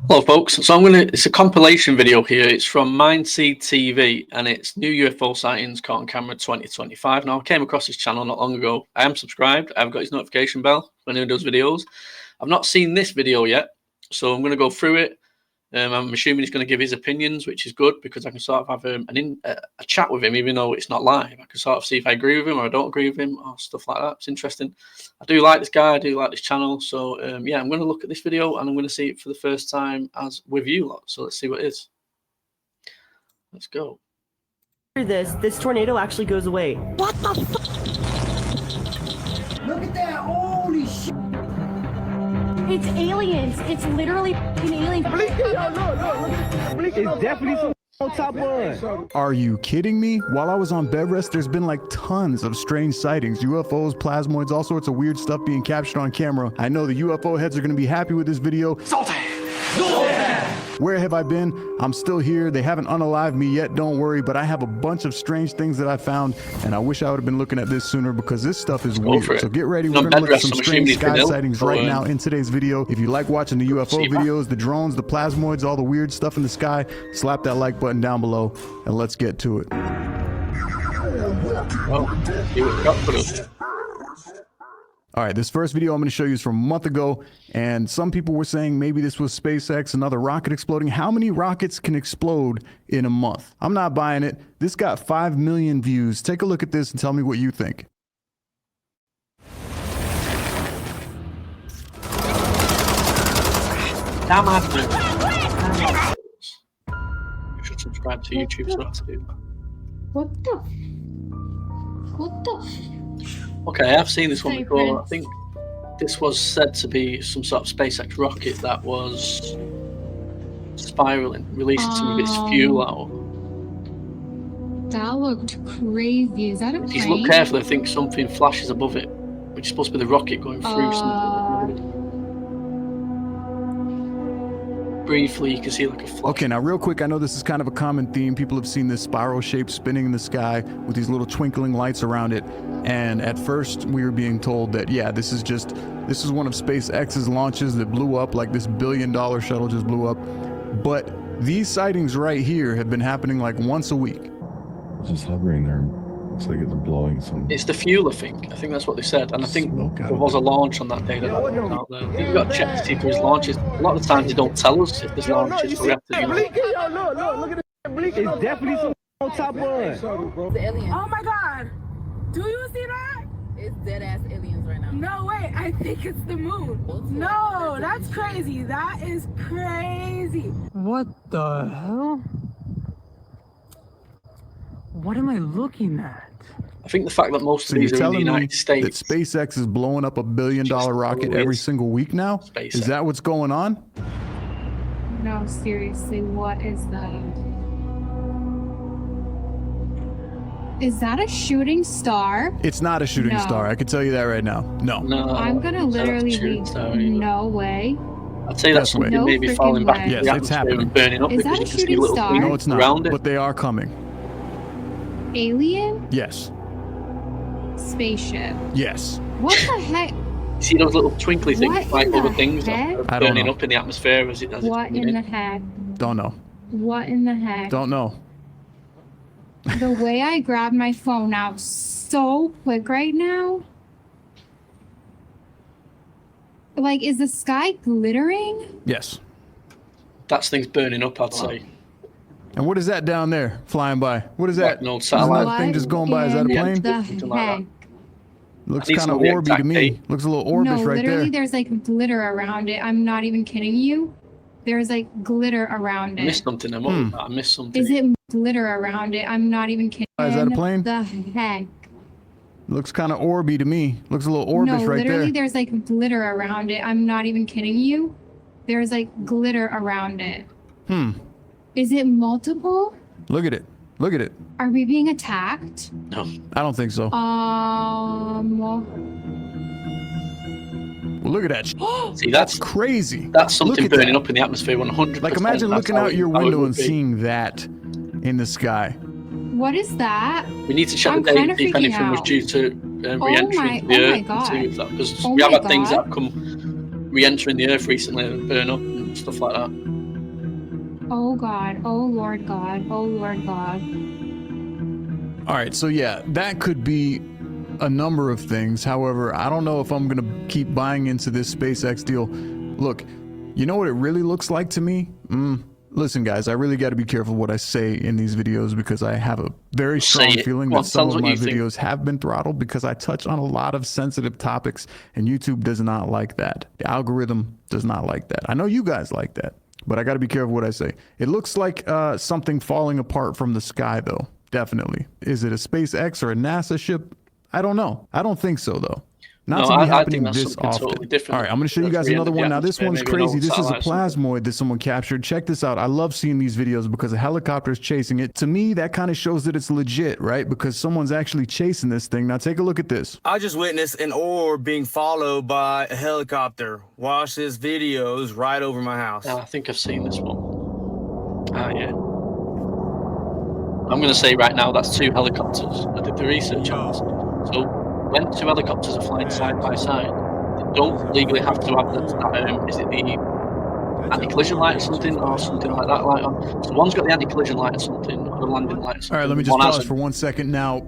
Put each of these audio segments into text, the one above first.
Hello folks, so it's a compilation video here. It's from MINDSEED TV and it's new UFO sightings caught on camera 2025. Now I came across his channel not long ago. I am subscribed, I've got his notification bell when he does videos. I've not seen this video yet, so I'm going to go through it. I'm assuming he's going to give his opinions, which is good because I can sort of have a chat with him, even though it's not live. I can sort of see if I agree with him or I don't agree with him or stuff like that. It's interesting. I do like this guy. I do like this channel. So yeah, I'm going to look at this video and I'm going to see it for the first time as with you lot. So let's see what it is. Let's go. This tornado actually goes away. What the fuck? Look at that! Holy shit! It's aliens. It's literally aliens. It's definitely some on top one. Are you kidding me? While I was on bed rest, there's been like tons of strange sightings. UFOs, plasmoids, all sorts of weird stuff being captured on camera. I know the UFO heads are going to be happy with this video. Where have I been? I'm still here. They haven't unalived me yet, don't worry, but I have a bunch of strange things that I found, and I wish I would have been looking at this sooner because this stuff is weird. So get ready. We're going to look at some strange sky sightings right now in today's video. If you like watching the UFO videos, the drones, the plasmoids, all the weird stuff in the sky, slap that like button down below, and let's get to it. All right, this first video I'm going to show you is from a month ago, and some people were saying maybe this was SpaceX, another rocket exploding. How many rockets can explode in a month? I'm not buying it. This got 5 million views. Take a look at this and tell me what you think. You should subscribe to YouTube so that's it. What the? What the? Okay, I've seen this one before. I think this was said to be some sort of SpaceX rocket that was spiraling, releasing some of its fuel out. That looked crazy. Is that a plane? If you look carefully, I think something flashes above it, which is supposed to be the rocket going through something. Briefly, you can see like a flash. Okay, now real quick, I know this is kind of a common theme. People have seen this spiral shape spinning in the sky with these little twinkling lights around it. And at first we were being told that, yeah, this is one of SpaceX's launches that blew up, like this $1 billion shuttle just blew up. But these sightings right here have been happening like once a week. Just hovering there. Looks like it's blowing some. It's the fuel, I think. I think that's what they said. And I think there was a launch on that day that went out there. You've got to check to see if there's launches. A lot of the times they don't tell us if there's launches. We have to, Look at it. It's definitely some on top one. The aliens. Oh my god! Do you see that? It's dead ass aliens right now. No way, I think it's the moon. No, that's crazy. That is crazy. What the hell? What am I looking at? I think the fact that most of these are in the United States. That SpaceX is blowing up $1 billion rocket every single week now? SpaceX. Is that what's going on? No, seriously, what is that? Is that a shooting star? It's not a shooting star. I can tell you that right now. No. No. I'm gonna literally be. No way. I'd say that's something maybe falling back in the it's happening. and burning up. Is that a shooting star? No, it's not. But they are coming. Alien? Yes. Spaceship? Yes. What the heck? See those little twinkly things, like other things that are burning know. up in the atmosphere as it's What in the heck? Don't know. What in the heck? Don't know. The way I grabbed my phone out so quick right now. Like, is the sky glittering? Yes. That's things burning up, I'd say. And what is that down there flying by? What is that? An old satellite. That thing just going by? Is that a plane? The heck? Looks kind of orby to me. Looks a little orbish right there. No, literally there's like glitter around it. I'm not even kidding you. There's like glitter around it. I missed something. I missed something. Is it glitter around it? I'm not even kidding. Is that a plane? The heck? Looks kind of orby to me. Looks a little orbish right there. No, literally there's like glitter around it. I'm not even kidding you. There's like glitter around it. Is it multiple? Look at it. Look at it. Are we being attacked? No. I don't think so. Well, look at that. See, that's crazy. That's something burning up in the atmosphere 100%. Like imagine looking out your window and seeing that in the sky. What is that? We need to check the date, see if anything was due to re-entry into the Earth. Because we have had things that come re-entering the Earth recently and burn up and stuff like that. Oh God, oh Lord God, oh Lord God. All right, so yeah, that could be a number of things. However, I don't know if I'm gonna keep buying into this SpaceX deal. Look, you know what it really looks like to me? Listen, guys, I really got to be careful what I say in these videos because I have a very strong feeling that some of my videos have been throttled because I touch on a lot of sensitive topics, and YouTube does not like that. The algorithm does not like that. I know you guys like that, but I got to be careful what I say. It looks like something falling apart from the sky, though. Definitely. Is it a SpaceX or a NASA ship? I don't know. I don't think so, though. Not to be happening this often. Totally all right, I'm going to show you guys another one. Now, this one's crazy. This is a plasmoid that someone captured. Check this out. I love seeing these videos because a helicopter is chasing it. To me, that kind of shows that it's legit, right? Because someone's actually chasing this thing. Now, take a look at this. I just witnessed an orb being followed by a helicopter. Watch this video. It was right over my house. I think I've seen this one. Yeah. I'm going to say right now that's 2 helicopters. I did the research on this. So when 2 helicopters are flying side by side, they don't legally have to have that, is it the anti-collision light or something like that light on? So one's got the anti-collision light or something, or the landing light or something. All right, let me just pause for 1 second. Now,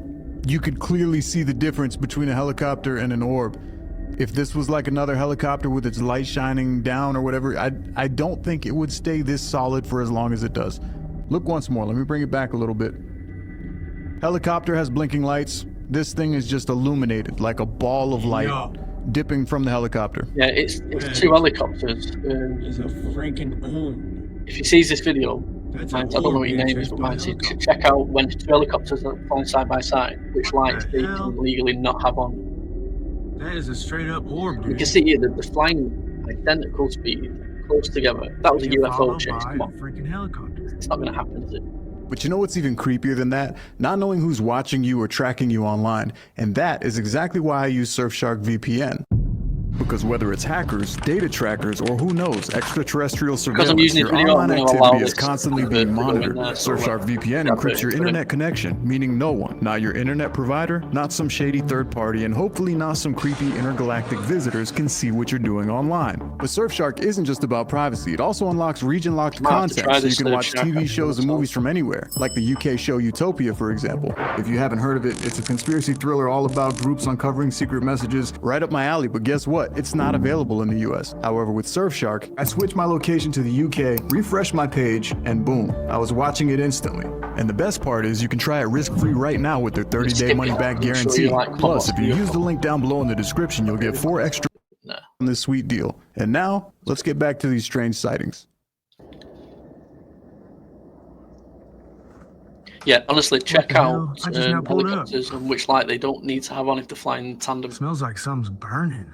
you could clearly see the difference between a helicopter and an orb. If this was like another helicopter with its light shining down or whatever, I don't think it would stay this solid for as long as it does. Look once more. Let me bring it back a little bit. Helicopter has blinking lights. This thing is just illuminated like a ball of light dipping from the helicopter. Yeah, it's 2 helicopters. It's a freaking moon. If he sees this video, I don't know what your name is, but MINDSEED, check out when 2 helicopters are flying side by side, which lights they can legally not have on. That is a straight up orb, dude. You can see here that they're flying identical speed, close together. That was a UFO chase. Come on. Freaking helicopter. It's not going to happen, is it? But you know what's even creepier than that? Not knowing who's watching you or tracking you online. And that is exactly why I use Surfshark VPN. Because whether it's hackers, data trackers, or who knows, extraterrestrial surveillance, your online activity is constantly being monitored. Surfshark VPN encrypts your internet connection, meaning no one, not your internet provider, not some shady third party, and hopefully not some creepy intergalactic visitors can see what you're doing online. But Surfshark isn't just about privacy. It also unlocks region-locked content, so you can watch TV shows and movies from anywhere, like the UK show Utopia, for example. If you haven't heard of it, it's a conspiracy thriller all about groups uncovering secret messages. Right up my alley, but guess what? It's not available in the US. However, with Surfshark, I switched my location to the UK, refreshed my page, and boom, I was watching it instantly. And the best part is you can try it risk-free right now with their 30-day money-back guarantee. Plus, if you use the link down below in the description, you'll get 4 extra on this sweet deal. And now, let's get back to these strange sightings. Yeah, honestly, check out helicopters and which light they don't need to have on if they're flying in tandem. Smells like something's burning.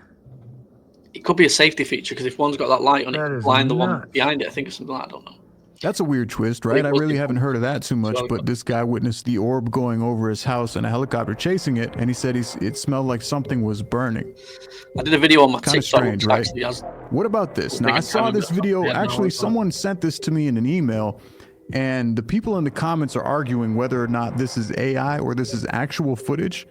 It could be a safety feature because if one's got that light on it, blind the one behind it, I think, or something like that. I don't know. That's a weird twist, right? I really haven't heard of that too much, but this guy witnessed the orb going over his house and a helicopter chasing it, and he said it smelled like something was burning. I did a video on my TikTok. Strange, right? What about this? Now, I saw this video. Actually, someone sent this to me in an email, and the people in the comments are arguing whether or not this is AI or this is actual footage.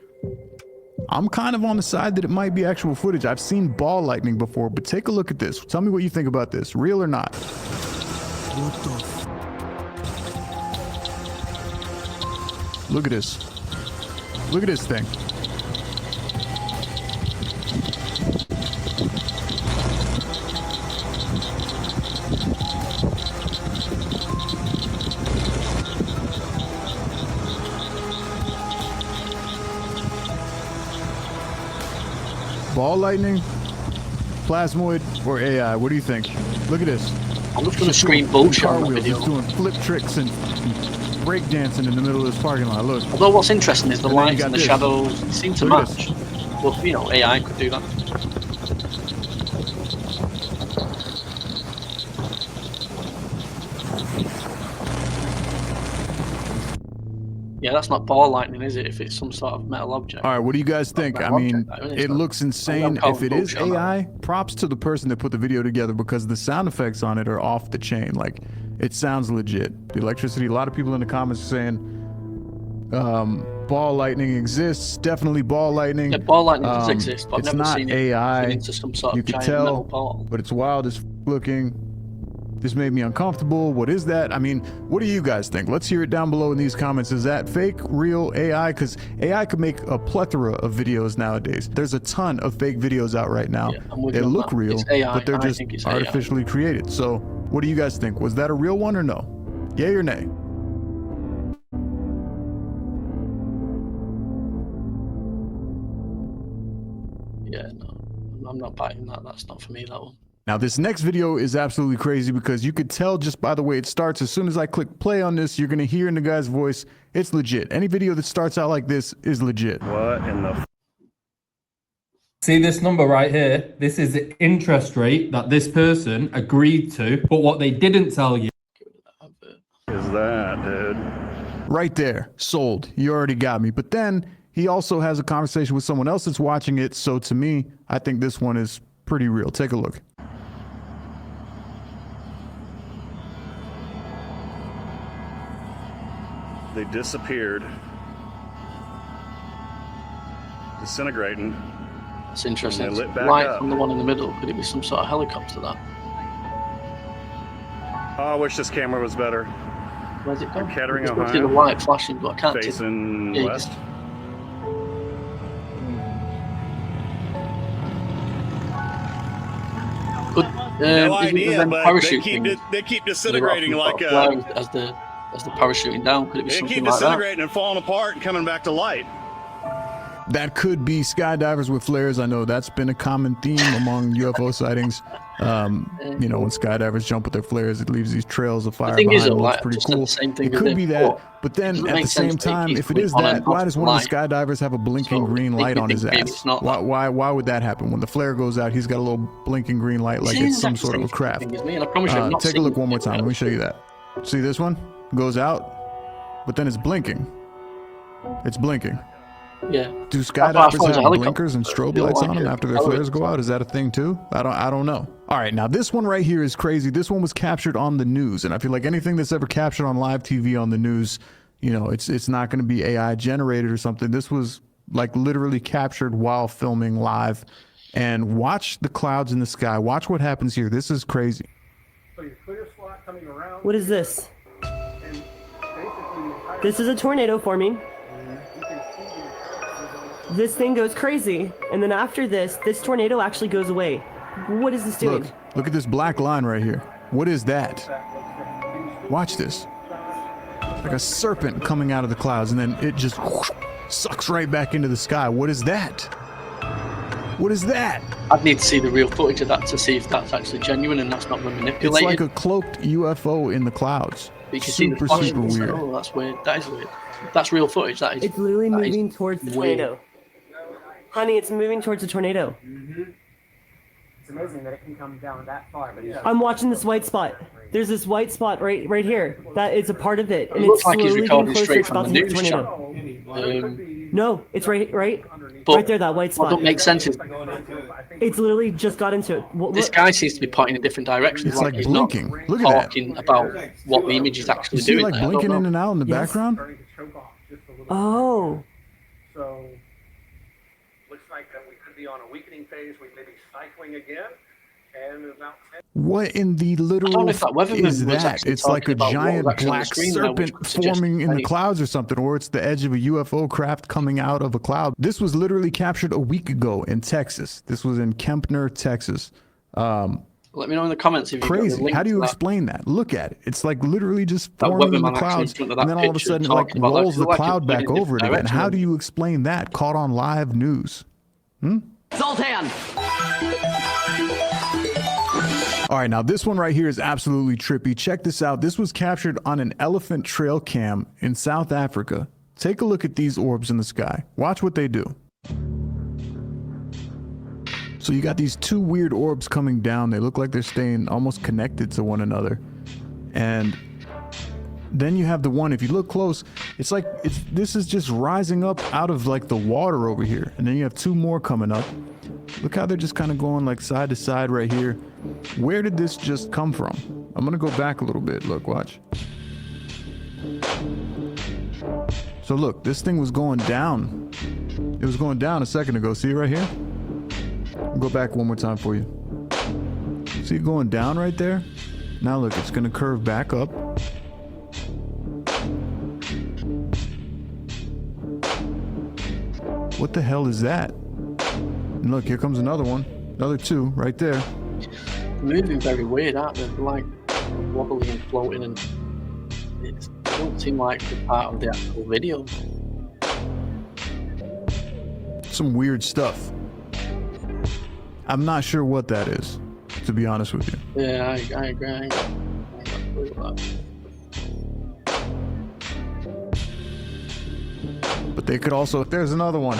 I'm kind of on the side that it might be actual footage. I've seen ball lightning before, but take a look at this. Tell me what you think about this, real or not. Look at this. Look at this thing. Ball lightning, plasmoid, or AI? What do you think? Look at this. I'm just going to scream bullshit on the video. He's doing flip tricks and breakdancing in the middle of this parking lot. Look. Although what's interesting is the lights and the shadows seem to match. Well, you know, AI could do that. Yeah, that's not ball lightning, is it? If it's some sort of metal object. All right, what do you guys think? I mean, it looks insane. If it is AI, props to the person that put the video together because the sound effects on it are off the chain. Like, it sounds legit. The electricity, a lot of people in the comments are saying ball lightning exists. Definitely ball lightning. Yeah, ball lightning does exist, but I've it's never not seen AI. it into some sort of you can giant tell, metal ball. but it's wild as looking. This made me uncomfortable. What is that? I mean, what do you guys think? Let's hear it down below in these comments. Is that fake, real, AI? Because AI could make a plethora of videos nowadays. There's a ton of fake videos out right now. They look real, but they're just artificially created. So what do you guys think? Was that a real one or no? Yay or nay? Yeah, no, I'm not buying that. That's not for me, that one. Now, this next video is absolutely crazy because you could tell just by the way it starts. As soon as I click play on this, you're going to hear in the guy's voice, it's legit. Any video that starts out like this is legit. What in the... See this number right here? This is the interest rate that this person agreed to, but what they didn't tell you is that, dude. Right there, sold. You already got me. But then he also has a conversation with someone else that's watching it. So to me, I think this one is pretty real. Take a look. They disappeared. Disintegrating. It's interesting. And they lit back light up. from the one in the middle. Could it be some sort of helicopter that? Oh, I wish this camera was better. Where's it gone? Kettering, I see the light flashing, but I can't see. Facing Yeah, west. Good. No idea, but they keep disintegrating like as the parachuting down. Could it be they something keep like that? disintegrating and falling apart and coming back to light. That could be skydivers with flares. I know that's been a common theme among UFO sightings. You know, when skydivers jump with their flares, it leaves these trails of fire behind them. It's pretty cool. It could be that, but then at the same time, if it is that, why does one of the skydivers have a blinking green light on his ass? Why would that happen? When the flare goes out, he's got a little blinking green light like it's some sort of a craft. Take a look one more time. Let me show you that. See this one? Goes out, but then it's blinking. It's blinking. Yeah. Do skydivers have blinkers and strobe lights on them after their flares go out? Is that a thing too? I don't know. All right, now this one right here is crazy. This one was captured on the news, and I feel like anything that's ever captured on live TV on the news, you know, it's not going to be AI generated or something. This was like literally captured while filming live. And watch the clouds in the sky. Watch what happens here. This is crazy. What is this? This is a tornado forming. This thing goes crazy, and then after this tornado actually goes away. What is this doing? Look at this black line right here. What is that? Watch this. Like a serpent coming out of the clouds, and then it just whoosh, sucks right back into the sky. What is that? What is that? I'd need to see the real footage of that to see if that's actually genuine and that's not been manipulated. It's like a cloaked UFO in the clouds. Super weird. Oh, that's weird. That is weird. That's real footage. That is. It's literally moving towards the tornado. Honey, it's moving towards the tornado. It's amazing that it can come down that far. But I'm watching this white spot. There's this white spot right here. That is a part of it, and it looks it's like he's slowly getting recording closer. straight It's from about the to hit the news tornado. No, it's right but there. That white spot. What don't make sense is it's literally just got into it. This guy seems to be pointing in different directions. It's like he's blinking. Not Look at that. talking about what the image is actually you see doing. Like blinking in and out in the background. Oh. So looks like that we could be on a weakening phase. We may be cycling again. And about what in the literal is that? It's like a giant black serpent forming in the clouds or something, or it's the edge of a UFO craft coming out of a cloud. This was literally captured a week ago in Texas. This was in Kempner, Texas. Let me know in the comments if you crazy. How do you explain that? Look at it. It's like literally just forming in the clouds, and then all of a sudden it like rolls the cloud back over it again. How do you explain that? Caught on live news. Zoltan. All right, now this one right here is absolutely trippy. Check this out. This was captured on an elephant trail cam in South Africa. Take a look at these orbs in the sky. Watch what they do. So you got these two weird orbs coming down. They look like they're staying almost connected to one another. And then you have the one, if you look close, it's like this is just rising up out of like the water over here. And then you have two more coming up. Look how they're just kind of going like side to side right here. Where did this just come from? I'm gonna go back a little bit. Look, watch. So look, this thing was going down. It was going down a second ago. See it right here? I'll go back one more time for you. See it going down right there? Now look, it's gonna curve back up. What the hell is that? And look, here comes another one. Another two right there. They're moving very weird, aren't they? They're like wobbling and floating, and they don't seem like they're part of the actual video. Some weird stuff. I'm not sure what that is, to be honest with you. Yeah, I agree. I ain't got a clue about that. But they could also, there's another one.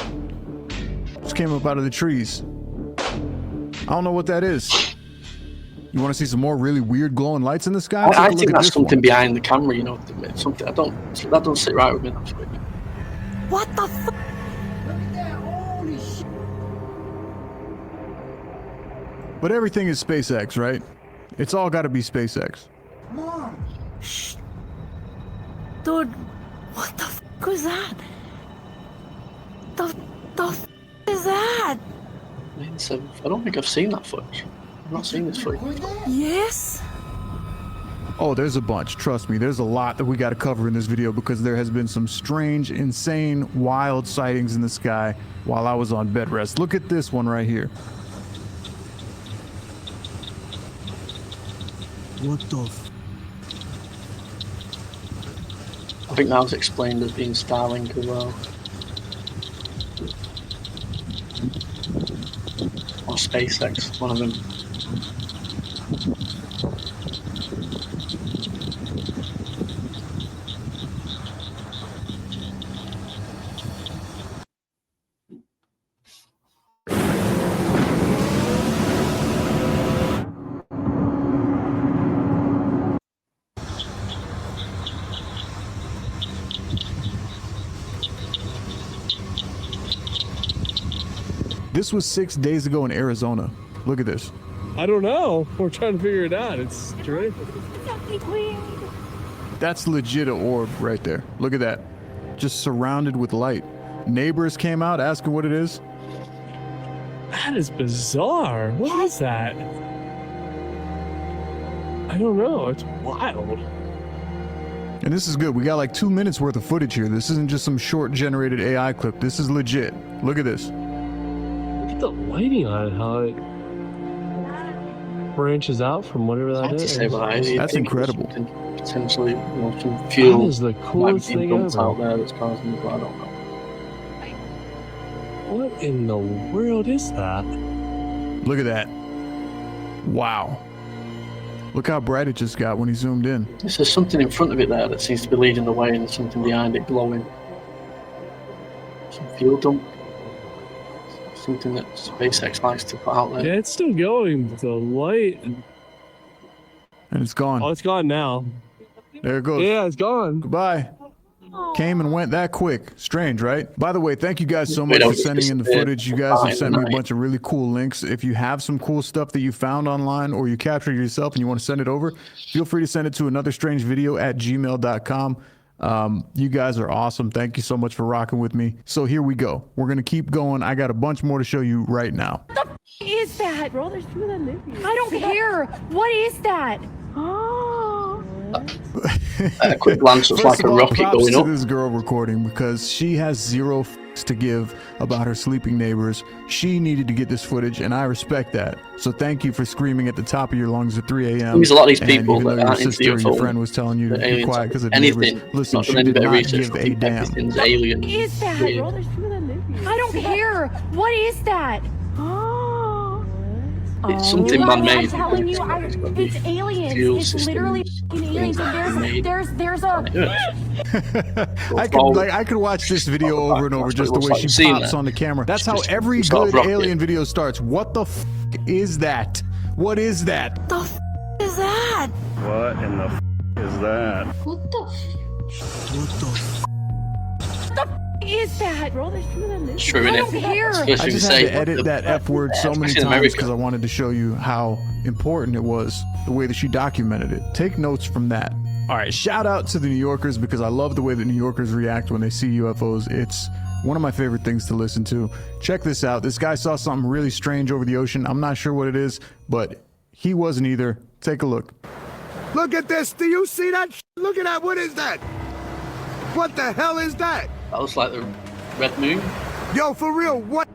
Just came up out of the trees. I don't know what that is. You want to see some more really weird glowing lights in the sky? I think that's something behind the camera, you know, something that don't sit right with me. What the fuck? But everything is SpaceX, right? It's all got to be SpaceX. Mom. Shh. Dude, what the fuck was that? The fuck is that? I don't think I've seen that footage. I've not seen this footage. Yes? Oh, there's a bunch. Trust me, there's a lot that we got to cover in this video because there has been some strange, insane, wild sightings in the sky while I was on bed rest. Look at this one right here. What the f? I think that was explained as being Starlink as well. Or SpaceX, one of them. This was 6 days ago in Arizona. Look at this. I don't know. We're trying to figure it out. It's strange. That's legit an orb right there. Look at that. Just surrounded with light. Neighbors came out asking what it is. That is bizarre. What is that? I don't know. It's wild. And this is good. We got like 2 minutes worth of footage here. This isn't just some short generated AI clip. This is legit. Look at this. Look at the lighting on it, how it branches out from whatever that is. That's incredible. Potentially, you know, some fuel. That is the coolest thing ever. Out there that's causing it, but I don't know. What in the world is that? Look at that. Wow. Look how bright it just got when he zoomed in. There's something in front of it there that seems to be leading the way, and something behind it glowing. Some fuel dump. Something that SpaceX likes to put out there. Yeah, it's still going with the light. And it's gone. Oh, it's gone now. There it goes. Yeah, it's gone. Goodbye. Came and went that quick. Strange, right? By the way, thank you guys so much for sending in the footage. You guys have sent me a bunch of really cool links. If you have some cool stuff that you found online or you captured yourself and you want to send it over, feel free to send it to anotherstrangevideo@gmail.com. You guys are awesome. Thank you so much for rocking with me. So here we go. We're going to keep going. I got a bunch more to show you right now. What the is that? Bro, there's two of them movies. I don't care. What is that? A quick glance, it's like a rocket going up. To this girl recording because she has zero f***s to give about her sleeping neighbors. She needed to get this footage, and I respect that. So thank you for screaming at the top of your lungs at 3 a.m. There's a lot of these people that that aren't your into the sister or your UFO. friend was telling you to be quiet because of the anything. neighbors. Listen, she did not give a damn. Everything's alien. What is that? Bro, there's two of them movies. I don't care. What is that? It's something man-made. I'm telling you, it's aliens. It's literally aliens. And there's a. I could watch this video over and over just the way she pops on the camera. That's how every good alien video starts. What the f is that? What is that? The f is that? What in the f is that? What the? What the? What the is that? Bro, there's two of them movies. True, I don't care. I just had to edit that F word so many times because I wanted to show you how important it was, the way that she documented it. Take notes from that. All right, shout out to the New Yorkers because I love the way that New Yorkers react when they see UFOs. It's one of my favorite things to listen to. Check this out. This guy saw something really strange over the ocean. I'm not sure what it is, but he wasn't either. Take a look. Look at this. Do you see that? Look at that. What is that? What the hell is that? That looks like the red moon. Yo, for real, what,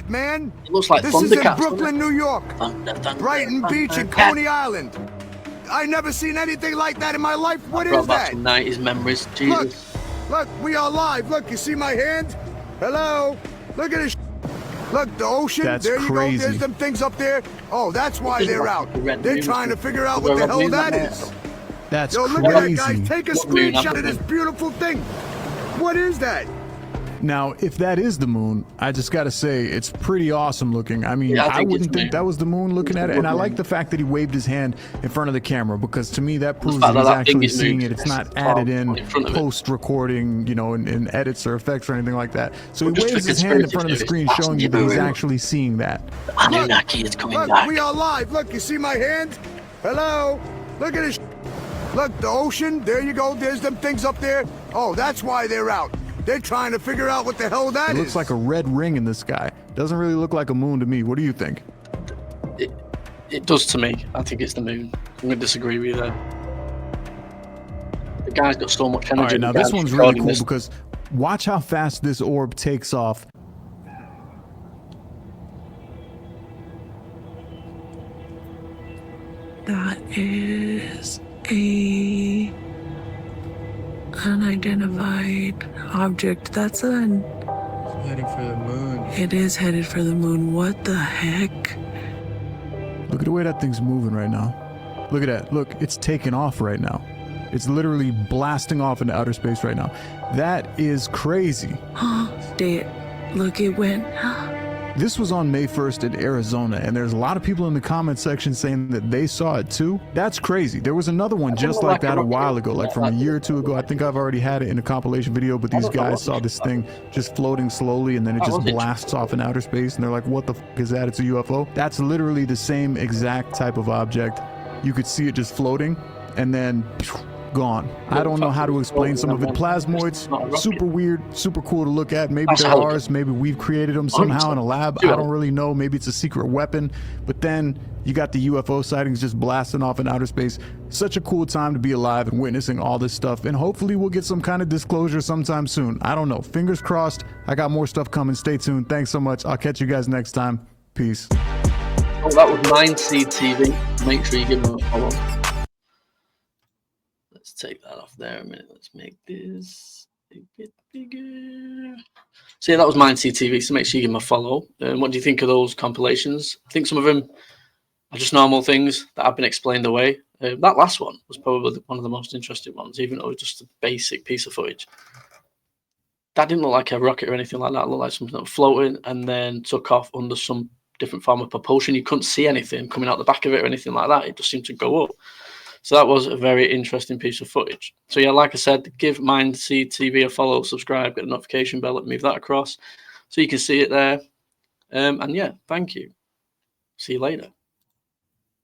man? It looks like this is in Thundercats, Brooklyn, New York. Brighton Beach and Coney Island. I never seen anything like that in my life. What is that? Some 90s memories. Jesus. Look, we are live. Look, you see my hand? Hello? Look at this. Look, the ocean. That's there you crazy. go. There's them things up there. Oh, that's why they're out. They're trying to figure out what the hell that is. That's Yo, look crazy. at that, guys. Take a screenshot of this beautiful thing. What is that? Now, if that is the moon, I just got to say, it's pretty awesome looking. I mean, I wouldn't think that was the moon looking at it. And I like the fact that he waved his hand in front of the camera, because to me, that proves that he's actually seeing it. It's not added in post-recording, you know, in edits or effects or anything like that. So he waves his hand in front of the screen, showing you that he's actually seeing that. Anunnaki is coming back. We are live. Look, you see my hand? Hello? Look at this. Look, the ocean. There you go. There's them things up there. Oh, that's why they're out. They're trying to figure out what the hell that is. It looks like a red ring in the sky. Doesn't really look like a moon to me. What do you think? It does to me. I think it's the moon. I'm going to disagree with you there. The guy's got so much energy. All right, now this one's really cool because watch how fast this orb takes off. That is a unidentified object. That's heading for the moon. It is headed for the moon. What the heck? Look at the way that thing's moving right now. Look at that. Look, it's taking off right now. It's literally blasting off into outer space right now. That is crazy. Look, it went. This was on May 1st in Arizona, and there's a lot of people in the comment section saying that they saw it too. That's crazy. There was another one just like that a while ago, like from a year or two ago. I think I've already had it in a compilation video, but these guys saw this thing just floating slowly, and then it just blasts off in outer space, and they're like, what the f is that? It's a UFO? That's literally the same exact type of object. You could see it just floating, and then gone. I don't know how to explain some of it. Plasmoids, super weird, super cool to look at. Maybe they're ours. Maybe we've created them somehow in a lab. I don't really know. Maybe it's a secret weapon. But then you got the UFO sightings just blasting off in outer space. Such a cool time to be alive and witnessing all this stuff. And hopefully we'll get some kind of disclosure sometime soon. I don't know. Fingers crossed. I got more stuff coming. Stay tuned. Thanks so much. I'll catch you guys next time. Peace. Oh, that was MINDSEED TV. Make sure you give them a follow. Let's take that off there a minute. Let's make this a bit bigger. So yeah, that was MINDSEED TV. So make sure you give them a follow. What do you think of those compilations? I think some of them are just normal things that have been explained away. That last one was probably one of the most interesting ones, even though it was just a basic piece of footage. That didn't look like a rocket or anything like that. It looked like something that was floating and then took off under some different form of propulsion. You couldn't see anything coming out the back of it or anything like that. It just seemed to go up. So that was a very interesting piece of footage. So yeah, like I said, give MINDSEED TV a follow, subscribe, get a notification bell, move that across so you can see it there. And yeah, thank you. See you later.